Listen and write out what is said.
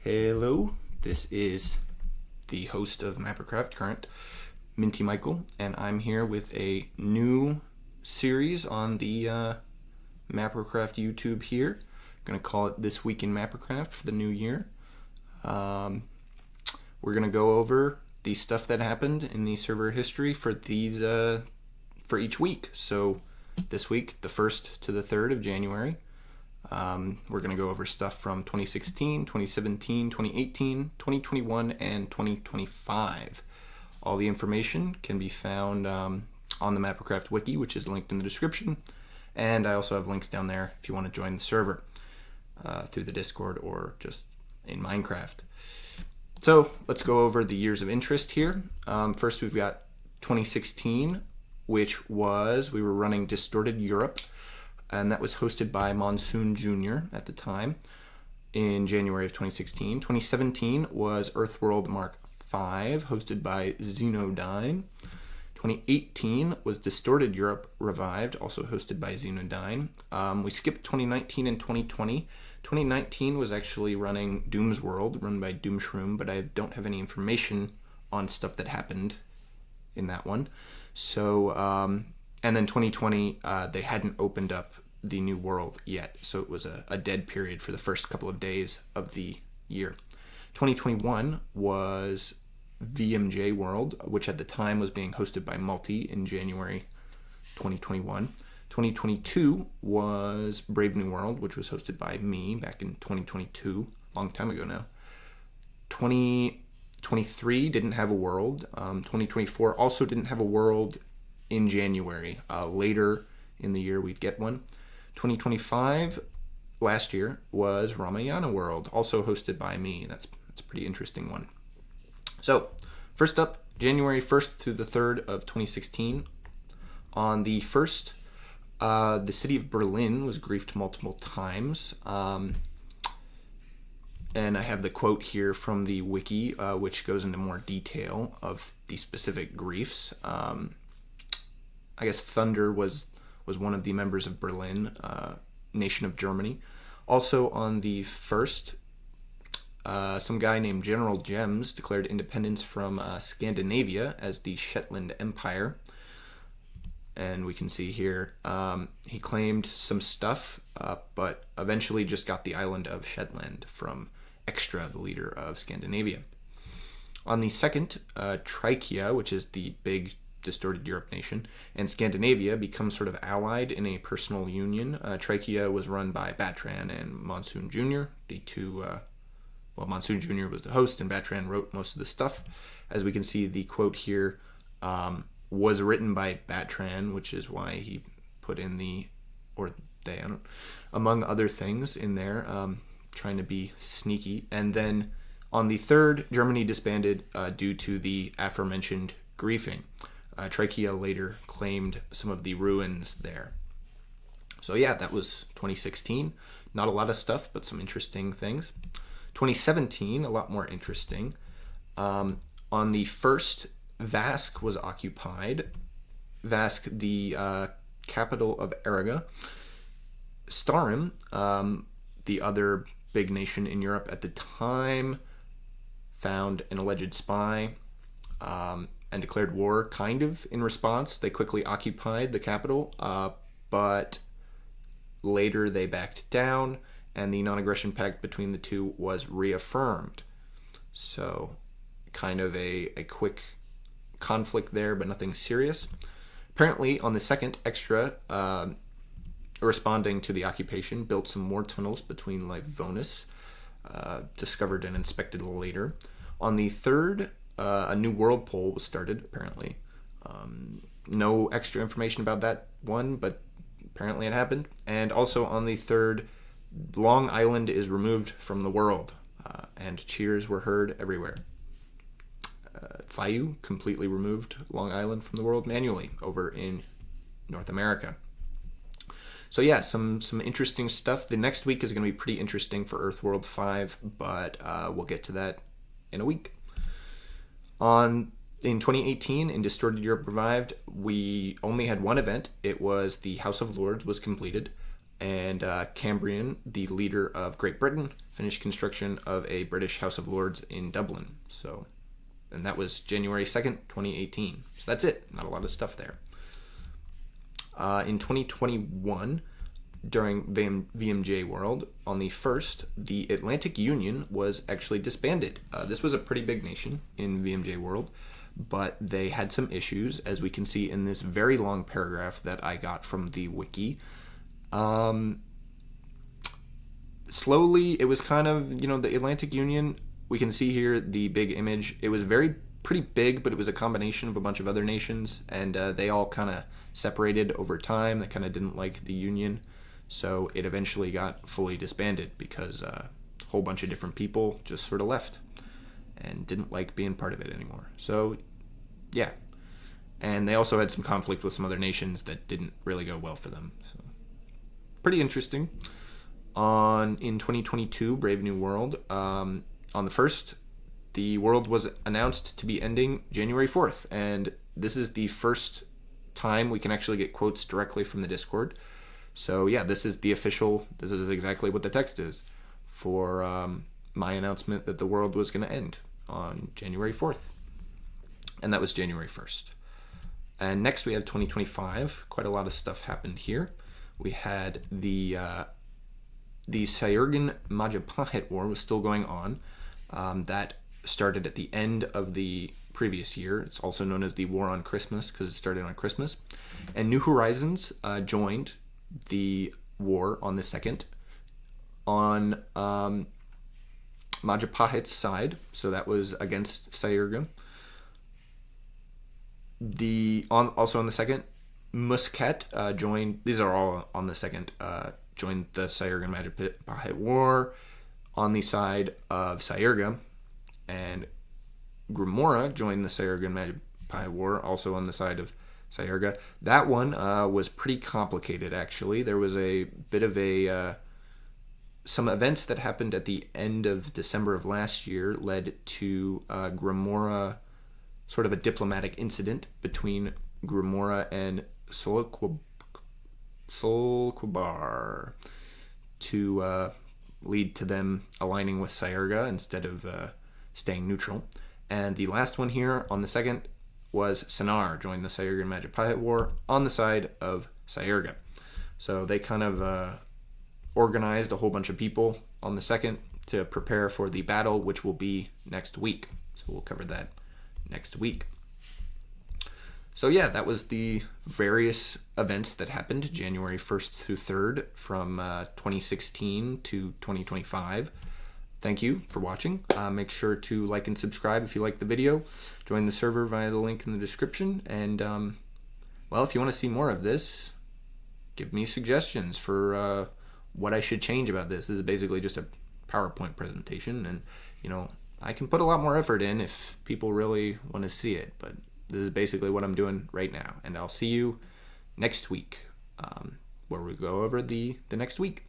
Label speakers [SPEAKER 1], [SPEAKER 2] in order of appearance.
[SPEAKER 1] Hello, this is the host of Mappercraft, current MintyMichael, and I'm here with a new series on the Mappercraft YouTube here. I'm going to call it This Week in Mappercraft for the new year. We're going to go over the stuff that happened in the server history for each week. So this week, the 1st to the 3rd of January. We're going to go over stuff from 2016, 2017, 2018, 2021, and 2025. All the information can be found on the Mappercraft wiki, which is linked in the description. And I also have links down there if you want to join the server through the Discord or just in Minecraft. So let's go over the years of interest here. First, we've got 2016, which was, we were running Distorted Europe, and that was hosted by Monsoon Jr. at the time in January of 2016. 2017 was Earthworld Mark V, hosted by Xenodyne. 2018 was Distorted Europe Revived, also hosted by Xenodyne. We skipped 2019 and 2020. 2019 was actually running Doom's World, run by Doomshroom, but I don't have any information on stuff that happened in that one. So, and then 2020, they hadn't opened up the new world yet, so it was a dead period for the first couple of days of the year. 2021 was VMJ World, which at the time was being hosted by Multi in January 2021. 2022 was Brave New World, which was hosted by me back in 2022, long time ago now. 2023 didn't have a world. 2024 also didn't have a world in January. Later in the year we'd get one. 2025 last year was Ramayana World, also hosted by me. That's a pretty interesting one. So first up, January 1st through the 3rd of 2016. On the 1st, the city of Berlin was griefed multiple times. And I have the quote here from the wiki, which goes into more detail of the specific griefs. I guess Thunder was one of the members of Berlin, nation of Germany. Also on the 1st, some guy named General Gems declared independence from Scandinavia as the Shetland Empire. And we can see here, he claimed some stuff, but eventually just got the island of Shetland from Extra, the leader of Scandinavia. On the 2nd, Trichia, which is the big Distorted Europe nation, and Scandinavia become sort of allied in a personal union. Trichia was run by Batran and Monsoon Jr. The two, Monsoon Jr. was the host, and Batran wrote most of the stuff. As we can see, the quote here was written by Batran, which is why he put in among other things in there, trying to be sneaky. And then on the 3rd, Germany disbanded due to the aforementioned griefing. Trichia later claimed some of the ruins there. So yeah, that was 2016. Not a lot of stuff, but some interesting things. 2017, a lot more interesting. On the 1st, Vask was occupied. Vask, the capital of Araga. Starim, the other big nation in Europe at the time, found an alleged spy and declared war, kind of, in response. They quickly occupied the capital, but later they backed down, and the non-aggression pact between the two was reaffirmed. So, kind of a quick conflict there, but nothing serious. Apparently, on the 2nd, Extra, responding to the occupation, built some more tunnels between Livonis, discovered and inspected later. On the 3rd, a new world poll was started, apparently. No extra information about that one, but apparently it happened. And also on the 3rd, Long Island is removed from the world, and cheers were heard everywhere. Fayu completely removed Long Island from the world manually over in North America. So yeah, some interesting stuff. The next week is going to be pretty interesting for Earthworld 5, but we'll get to that in a week. In 2018, in Distorted Europe Revived, we only had one event. It was the House of Lords was completed, and Cambrian, the leader of Great Britain, finished construction of a British House of Lords in Dublin. So, and that was January 2nd, 2018. So that's it. Not a lot of stuff there. In 2021, during VMJ World, on the 1st, the Atlantic Union was actually disbanded. This was a pretty big nation in VMJ World, but they had some issues, as we can see in this very long paragraph that I got from the wiki. Slowly, it was kind of, the Atlantic Union, we can see here the big image. It was pretty big, but it was a combination of a bunch of other nations, and they all kind of separated over time. They kind of didn't like the Union. So it eventually got fully disbanded because a whole bunch of different people just sort of left and didn't like being part of it anymore. So, yeah. And they also had some conflict with some other nations that didn't really go well for them. So, pretty interesting. In 2022, Brave New World, on the 1st, the world was announced to be ending January 4th. And this is the first time we can actually get quotes directly from the Discord. So yeah, this is exactly what the text is for my announcement that the world was going to end on January 4th. And that was January 1st. And next we have 2025. Quite a lot of stuff happened here. We had the Sayurgan Majapahit War was still going on. That started at the end of the previous year. It's also known as the War on Christmas because it started on Christmas. And New Horizons joined the war on the 2nd on Majapahit's side, so that was against Sayurga. Also on the 2nd, Muscat joined. These are all on the 2nd. Joined the Sayurga Majapahit war on the side of Sayurga, and Grimora joined the Sayurga Majapahit war also on the side of Sayurga. That one was pretty complicated, actually. There was a bit of some events that happened at the end of December of last year led to Grimora, sort of a diplomatic incident between Grimora and Solquabar to lead to them aligning with Sayurga instead of staying neutral. And the last one here on the 2nd was Sanar joined the Sayurga Majapahit War on the side of Sayurga. So they kind of organized a whole bunch of people on the 2nd to prepare for the battle, which will be next week. So we'll cover that next week. So yeah, that was the various events that happened January 1st through 3rd from 2016 to 2025. Thank you for watching. Make sure to like and subscribe if you like the video. Join the server via the link in the description. And, well, if you want to see more of this, give me suggestions for what I should change about this. This is basically just a PowerPoint presentation. And, I can put a lot more effort in if people really want to see it. But this is basically what I'm doing right now. And I'll see you next week where we go over the next week.